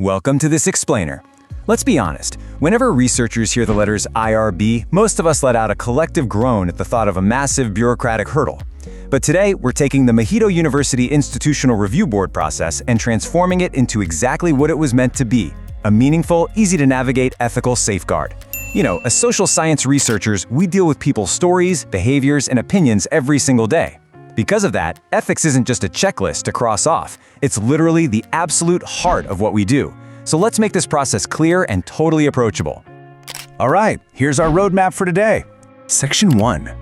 Welcome to this explainer. Let's be honest, whenever researchers hear the letters IRB, most of us let out a collective groan at the thought of a massive bureaucratic hurdle. But today, we're taking the Mahidol University Institutional Review Board process and transforming it into exactly what it was meant to be, a meaningful, easy-to-navigate ethical safeguard. You know, as social science researchers, we deal with people's stories, behaviors, and opinions every single day. Because of that, ethics isn't just a checklist to cross off. It's literally the absolute heart of what we do. So let's make this process clear and totally approachable. All right, here's our roadmap for today. Section 1.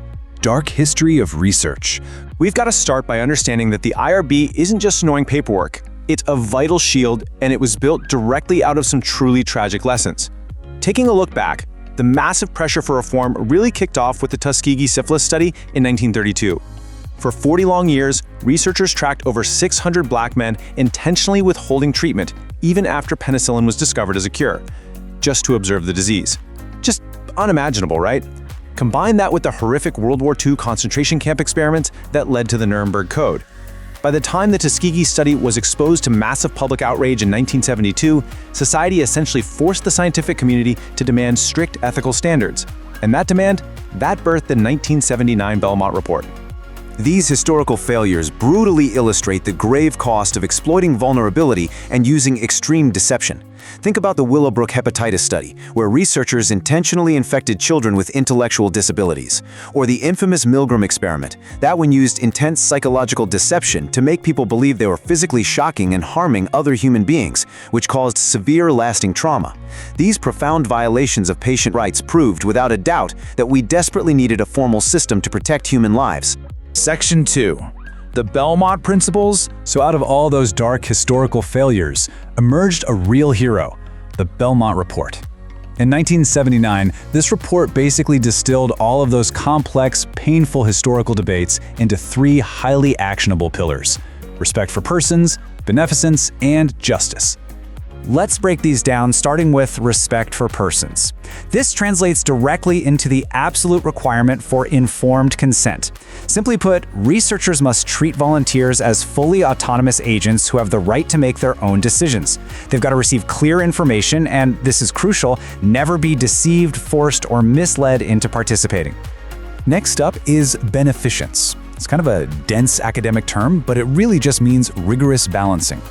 Dark History of Research. We've got to start by understanding that the IRB isn't just annoying paperwork. It's a vital shield, and it was built directly out of some truly tragic lessons. Taking a look back, the massive pressure for reform really kicked off with the Tuskegee syphilis study in 1932. For 40 long years, researchers tracked over 600 black men intentionally withholding treatment even after penicillin was discovered as a cure, just to observe the disease. Just unimaginable, right? Combine that with the horrific World War II concentration camp experiments that led to the Nuremberg Code. By the time the Tuskegee study was exposed to massive public outrage in 1972, society essentially forced the scientific community to demand strict ethical standards. And that demand, that birthed the 1979 Belmont Report. These historical failures brutally illustrate the grave cost of exploiting vulnerability and using extreme deception. Think about the Willowbrook hepatitis study, where researchers intentionally infected children with intellectual disabilities. Or the infamous Milgram experiment, that one used intense psychological deception to make people believe they were physically shocking and harming other human beings, which caused severe lasting trauma. These profound violations of patient rights proved without a doubt that we desperately needed a formal system to protect human lives. Section 2. The Belmont Principles. So out of all those dark historical failures, emerged a real hero, the Belmont Report. In 1979, this report basically distilled all of those complex, painful historical debates into 3 highly actionable pillars: respect for persons, beneficence, and justice. Let's break these down, starting with respect for persons. This translates directly into the absolute requirement for informed consent. Simply put, researchers must treat volunteers as fully autonomous agents who have the right to make their own decisions. They've got to receive clear information, and this is crucial, never be deceived, forced, or misled into participating. Next up is beneficence. It's kind of a dense academic term, but it really just means rigorous balancing.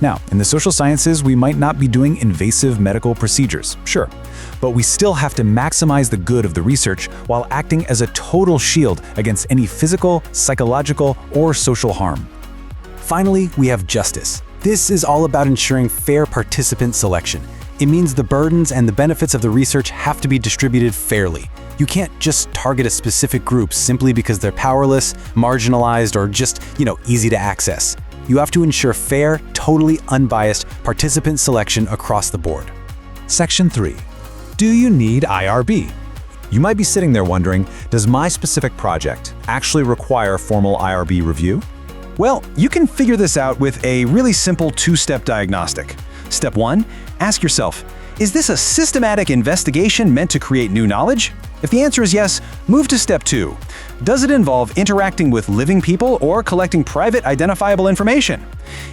Now, in the social sciences, we might not be doing invasive medical procedures, sure, but we still have to maximize the good of the research while acting as a total shield against any physical, psychological, or social harm. Finally, we have justice. This is all about ensuring fair participant selection. It means the burdens and the benefits of the research have to be distributed fairly. You can't just target a specific group simply because they're powerless, marginalized, or just, easy to access. You have to ensure fair, totally unbiased participant selection across the board. Section 3. Do you need IRB? You might be sitting there wondering, does my specific project actually require formal IRB review? Well, you can figure this out with a really simple 2-step diagnostic. Step 1, ask yourself, is this a systematic investigation meant to create new knowledge? If the answer is yes, move to Step 2. Does it involve interacting with living people or collecting private identifiable information?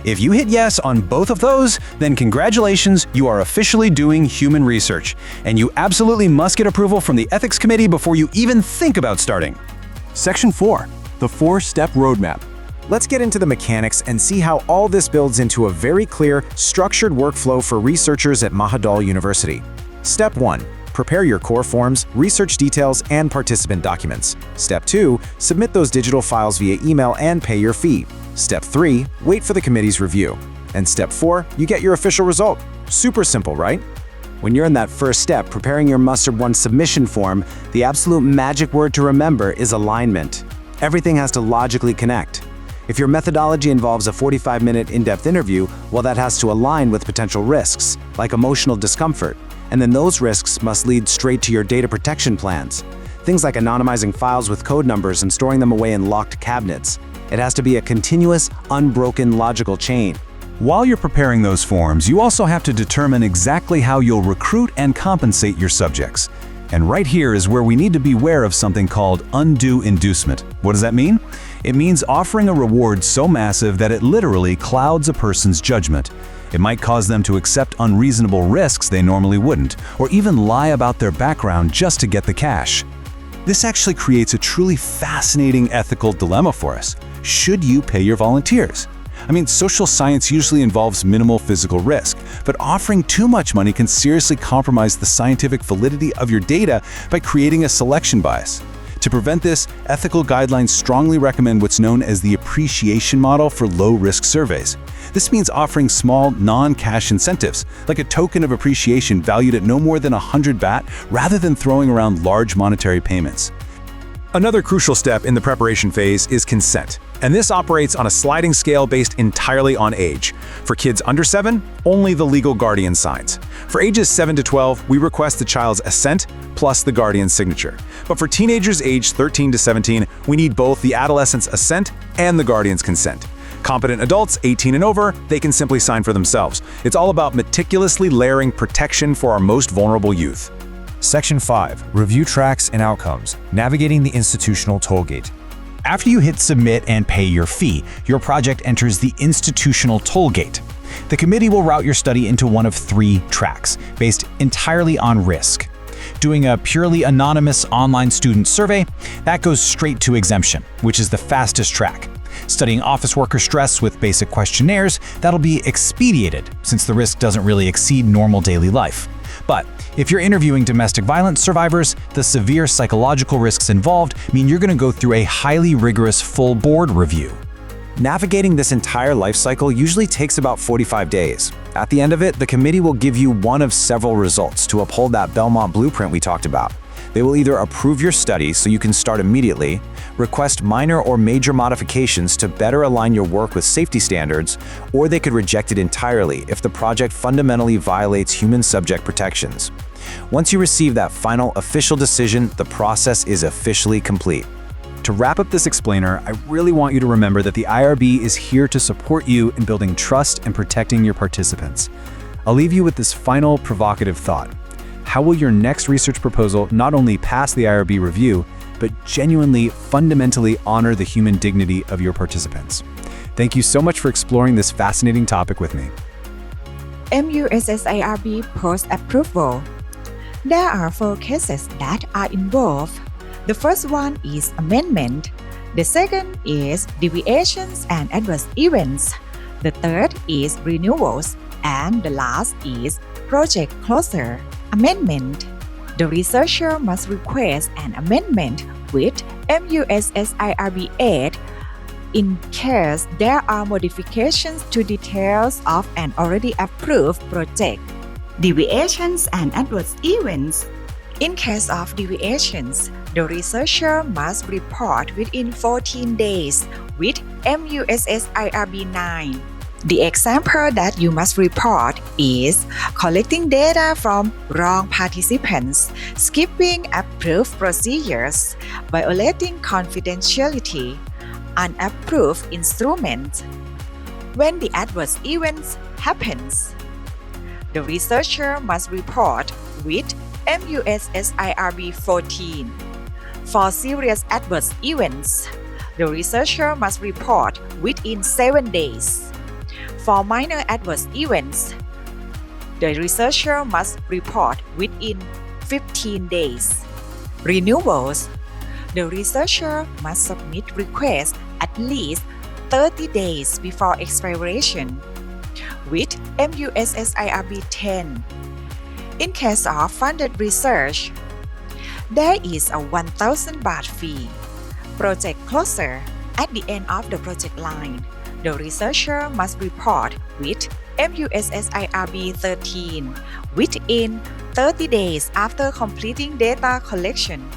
If you hit yes on both of those, then congratulations, you are officially doing human research, and you absolutely must get approval from the Ethics Committee before you even think about starting. Section 4. The 4-step roadmap. Let's get into the mechanics and see how all this builds into a very clear, structured workflow for researchers at Mahidol University. Step 1. Prepare your core forms, research details, and participant documents. Step 2. Submit those digital files via email and pay your fee. Step 3. Wait for the committee's review. And Step 4. You get your official result. Super simple, right? When you're in that first step, preparing your Mustard 1 submission form, the absolute magic word to remember is alignment. Everything has to logically connect. If your methodology involves a 45-minute in-depth interview, well, that has to align with potential risks, like emotional discomfort. And then those risks must lead straight to your data protection plans. Things like anonymizing files with code numbers and storing them away in locked cabinets. It has to be a continuous, unbroken logical chain. While you're preparing those forms, you also have to determine exactly how you'll recruit and compensate your subjects. And right here is where we need to beware of something called undue inducement. What does that mean? It means offering a reward so massive that it literally clouds a person's judgment. It might cause them to accept unreasonable risks they normally wouldn't, or even lie about their background just to get the cash. This actually creates a truly fascinating ethical dilemma for us. Should you pay your volunteers? I mean, social science usually involves minimal physical risk, but offering too much money can seriously compromise the scientific validity of your data by creating a selection bias. To prevent this, ethical guidelines strongly recommend what's known as the appreciation model for low-risk surveys. This means offering small, non-cash incentives, like a token of appreciation valued at no more than 100 baht, rather than throwing around large monetary payments. Another crucial step in the preparation phase is consent, and this operates on a sliding scale based entirely on age. For kids under 7, only the legal guardian signs. For ages 7 to 12, we request the child's assent plus the guardian's signature. But for teenagers aged 13 to 17, we need both the adolescent's assent and the guardian's consent. Competent adults, 18 and over, they can simply sign for themselves. It's all about meticulously layering protection for our most vulnerable youth. Section 5. Review Tracks and Outcomes. Navigating the Institutional Tollgate. After you hit Submit and pay your fee, your project enters the Institutional Tollgate. The committee will route your study into one of 3 tracks, based entirely on risk. Doing a purely anonymous online student survey, that goes straight to exemption, which is the fastest track. Studying office worker stress with basic questionnaires, that'll be expedited, since the risk doesn't really exceed normal daily life. But if you're interviewing domestic violence survivors, the severe psychological risks involved mean you're going to go through a highly rigorous full board review. Navigating this entire life cycle usually takes about 45 days. At the end of it, the committee will give you one of several results to uphold that Belmont blueprint we talked about. They will either approve your study so you can start immediately, request minor or major modifications to better align your work with safety standards, or they could reject it entirely if the project fundamentally violates human subject protections. Once you receive that final official decision, the process is officially complete. To wrap up this explainer, I really want you to remember that the IRB is here to support you in building trust and protecting your participants. I'll leave you with this final provocative thought. How will your next research proposal not only pass the IRB review, but genuinely, fundamentally honor the human dignity of your participants? Thank you so much for exploring this fascinating topic with me. MUSS-IRB post-approval. There are 4 cases that are involved. The first one is amendment. The second is deviations and adverse events. The third is renewals. And the last is project closure. Amendment. The researcher must request an amendment with MUSS-IRB aid in case there are modifications to details of an already approved project. Deviations and adverse events. In case of deviations, the researcher must report within 14 days with MUSS-IRB 9. The example that you must report is collecting data from wrong participants, skipping approved procedures, violating confidentiality, unapproved instruments. When the adverse events happens, the researcher must report with MUSS-IRB 14. For serious adverse events, the researcher must report within 7 days. For minor adverse events, the researcher must report within 15 days. Renewals. The researcher must submit requests at least 30 days before expiration with MUSS-IRB 10. In case of funded research, there is a 1,000 baht fee. Project closure. At the end of the project line, the researcher must report with MUSS-IRB 13 within 30 days after completing data collection.